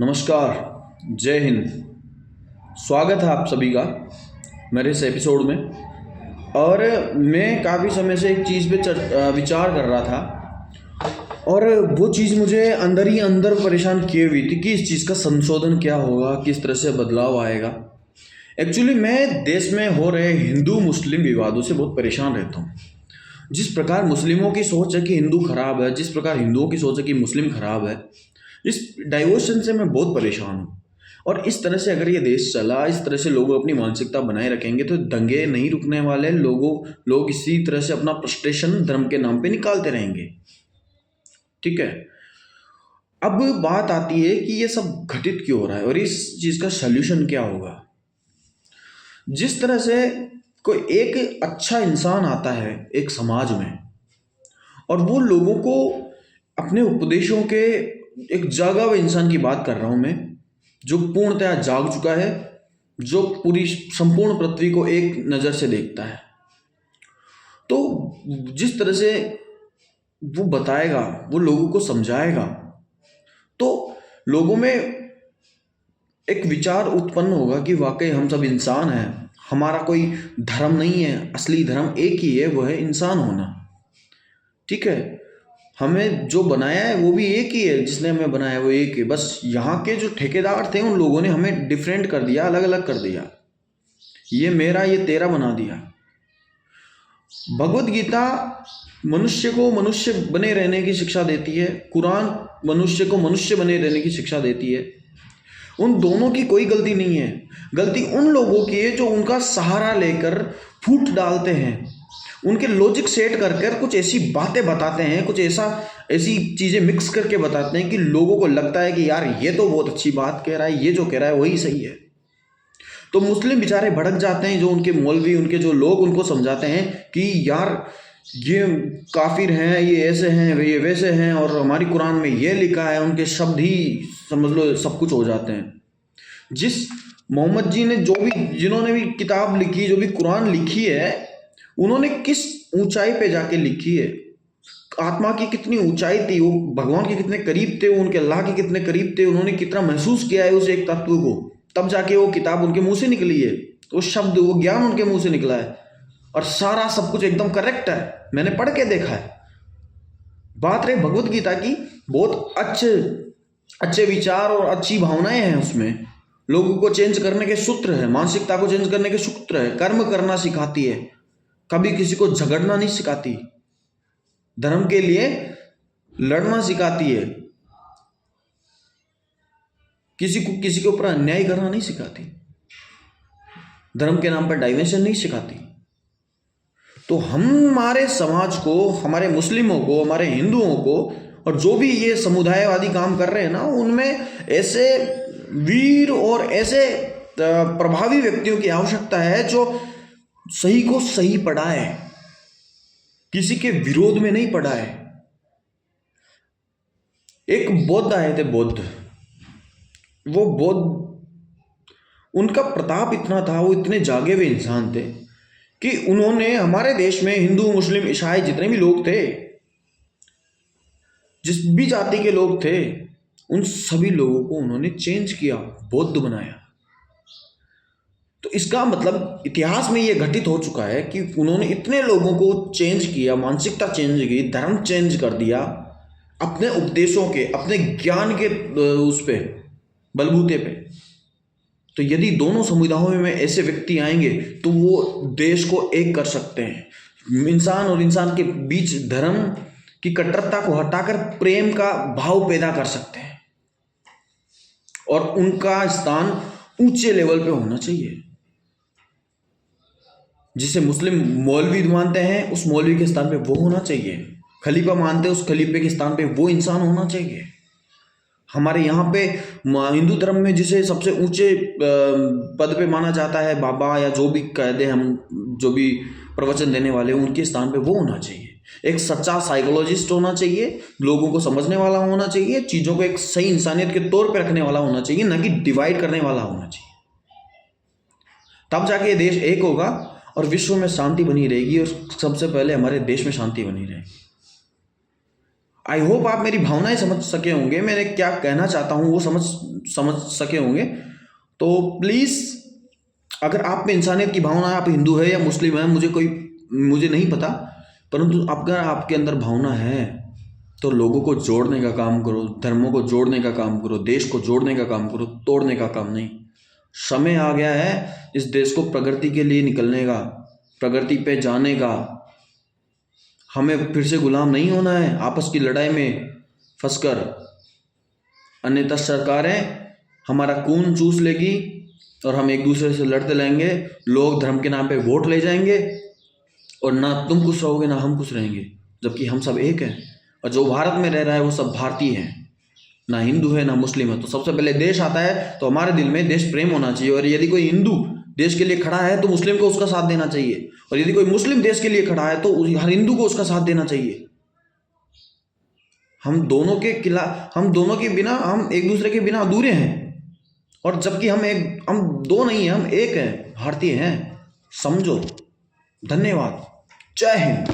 नमस्कार। जय हिंद। स्वागत है आप सभी का मेरे इस एपिसोड में। और मैं काफ़ी समय से एक चीज़ पे विचार कर रहा था और वो चीज़ मुझे अंदर ही अंदर परेशान किए हुई थी कि इस चीज़ का संशोधन क्या होगा, किस तरह से बदलाव आएगा। एक्चुअली मैं देश में हो रहे हिंदू मुस्लिम विवादों से बहुत परेशान रहता हूँ। जिस प्रकार मुस्लिमों की सोच है कि हिंदू खराब है, जिस प्रकार हिंदुओं की सोच है कि मुस्लिम खराब है, इस डाइवर्शन से मैं बहुत परेशान हूँ। और इस तरह से अगर ये देश चला, इस तरह से लोग अपनी मानसिकता बनाए रखेंगे तो दंगे नहीं रुकने वाले। लोग इसी तरह से अपना फ्रस्ट्रेशन धर्म के नाम पे निकालते रहेंगे। ठीक है, अब बात आती है कि ये सब घटित क्यों हो रहा है और इस चीज़ का सल्यूशन क्या होगा। जिस तरह से कोई एक अच्छा इंसान आता है एक समाज में और वो लोगों को अपने उपदेशों के, एक जागा हुए इंसान की बात कर रहा हूं मैं, जो पूर्णतया जाग चुका है, जो पूरी संपूर्ण पृथ्वी को एक नज़र से देखता है, तो जिस तरह से वो बताएगा, वो लोगों को समझाएगा, तो लोगों में एक विचार उत्पन्न होगा कि वाकई हम सब इंसान हैं, हमारा कोई धर्म नहीं है, असली धर्म एक ही है, वो है इंसान होना। ठीक है, हमें जो बनाया है वो भी एक ही है, जिसने हमें बनाया है वो एक है। बस यहाँ के जो ठेकेदार थे उन लोगों ने हमें डिफरेंट कर दिया, अलग अलग कर दिया, ये मेरा ये तेरा बना दिया। भगवत गीता मनुष्य को मनुष्य बने रहने की शिक्षा देती है, कुरान मनुष्य को मनुष्य बने रहने की शिक्षा देती है। उन दोनों की कोई गलती नहीं है। गलती उन लोगों की है जो उनका सहारा लेकर फूट डालते हैं, उनके लॉजिक सेट कर कुछ ऐसी बातें बताते हैं, कुछ ऐसी चीज़ें मिक्स करके बताते हैं कि लोगों को लगता है कि यार ये तो बहुत अच्छी बात कह रहा है, ये जो कह रहा है वही सही है। तो मुस्लिम बेचारे भड़क जाते हैं, जो उनके मौलवी, उनके जो लोग उनको समझाते हैं कि यार ये काफिर हैं, ये ऐसे हैं, ये वैसे हैं, और हमारी कुरान में ये लिखा है, उनके शब्द ही समझ लो सब कुछ हो जाते हैं। जिस मोहम्मद जी ने जिन्होंने भी किताब लिखी, जो भी कुरान लिखी है, उन्होंने किस ऊंचाई पे जाके लिखी है, आत्मा की कितनी ऊंचाई थी, वो भगवान के कितने करीब थे, वो उनके अल्लाह के कितने करीब थे, उन्होंने कितना महसूस किया है उस एक तत्व को, तब जाके वो किताब उनके मुंह से निकली है, वो शब्द, वो ज्ञान उनके मुंह से निकला है। और सारा सब कुछ एकदम करेक्ट है, मैंने पढ़ के देखा है। बात रही भगवत गीता की, बहुत अच्छे अच्छे विचार और अच्छी भावनाएं हैं उसमें, लोगों को चेंज करने के सूत्र है, मानसिकता को चेंज करने के सूत्र है, कर्म करना सिखाती है, कभी किसी को झगड़ना नहीं सिखाती, धर्म के लिए लड़ना सिखाती है, किसी के ऊपर अन्याय करना नहीं सिखाती, धर्म के नाम पर डाइवर्शन नहीं सिखाती। तो हमारे समाज को, हमारे मुस्लिमों को, हमारे हिंदुओं को, और जो भी ये समुदायवादी काम कर रहे हैं ना, उनमें ऐसे वीर और ऐसे प्रभावी व्यक्तियों की आवश्यकता है जो सही को सही पढ़ाए, किसी के विरोध में नहीं पढ़ाए। एक बौद्ध आए थे, वो बौद्ध, उनका प्रताप इतना था, वो इतने जागे हुए इंसान थे कि उन्होंने हमारे देश में हिंदू मुस्लिम ईसाई जितने भी लोग थे, जिस भी जाति के लोग थे, उन सभी लोगों को उन्होंने चेंज किया, बौद्ध बनाया। तो इसका मतलब इतिहास में यह घटित हो चुका है कि उन्होंने इतने लोगों को चेंज किया, मानसिकता चेंज की, धर्म चेंज कर दिया, अपने उपदेशों के, अपने ज्ञान के उस पे बलबूते पे। तो यदि दोनों समुदायों में ऐसे व्यक्ति आएंगे तो वो देश को एक कर सकते हैं। इंसान और इंसान के बीच धर्म की कट्टरता को हटाकर प्रेम का भाव पैदा कर सकते हैं, और उनका स्थान ऊंचे लेवल पे होना चाहिए। जिसे मुस्लिम मौलवी मानते हैं, उस मौलवी के स्थान पे वो होना चाहिए। खलीफा मानते हैं, उस खलीफे के स्थान पे वो इंसान होना चाहिए। हमारे यहाँ पे हिंदू धर्म में जिसे सबसे ऊंचे पद पे माना जाता है, बाबा या जो भी कह दे हम, जो भी प्रवचन देने वाले, उनके स्थान पे वो होना चाहिए। एक सच्चा साइकोलॉजिस्ट होना चाहिए, लोगों को समझने वाला होना चाहिए, चीज़ों को एक सही इंसानियत के तौर पे रखने वाला होना चाहिए, न कि डिवाइड करने वाला होना चाहिए। तब जाके ये देश एक होगा और विश्व में शांति बनी रहेगी, और सबसे पहले हमारे देश में शांति बनी रहेगी। आई होप आप मेरी भावनाएं समझ सके होंगे, मैंने क्या कहना चाहता हूँ वो समझ सके होंगे। तो प्लीज़, अगर आप में इंसानियत की भावना है, आप हिंदू है या मुस्लिम है, मुझे नहीं पता, परंतु अगर आपके अंदर भावना है तो लोगों को जोड़ने का काम करो, धर्मों को जोड़ने का काम करो, देश को जोड़ने का काम करो, तोड़ने का काम नहीं। समय आ गया है इस देश को प्रगति के लिए निकलने का, प्रगति पे जाने का। हमें फिर से गुलाम नहीं होना है आपस की लड़ाई में फंसकर, अन्यथा सरकारें हमारा खून चूस लेगी और हम एक दूसरे से लड़ते रहेंगे। लोग धर्म के नाम पे वोट ले जाएंगे और ना तुम खुश रहोगे ना हम खुश रहेंगे, जबकि हम सब एक हैं। और जो भारत में रह रहा है वो सब भारतीय हैं, ना हिंदू है ना मुस्लिम है। तो सबसे पहले देश आता है तो हमारे दिल में देश प्रेम होना चाहिए, और यदि कोई हिंदू देश के लिए खड़ा है तो मुस्लिम को उसका साथ देना चाहिए, और यदि कोई मुस्लिम देश के लिए खड़ा है तो हर हिंदू को उसका साथ देना चाहिए। हम दोनों के बिना, हम एक दूसरे के बिना अधूरे हैं, और जबकि हम दो नहीं हैं, हम एक हैं, भारतीय हैं, समझो। धन्यवाद। जय हिंद।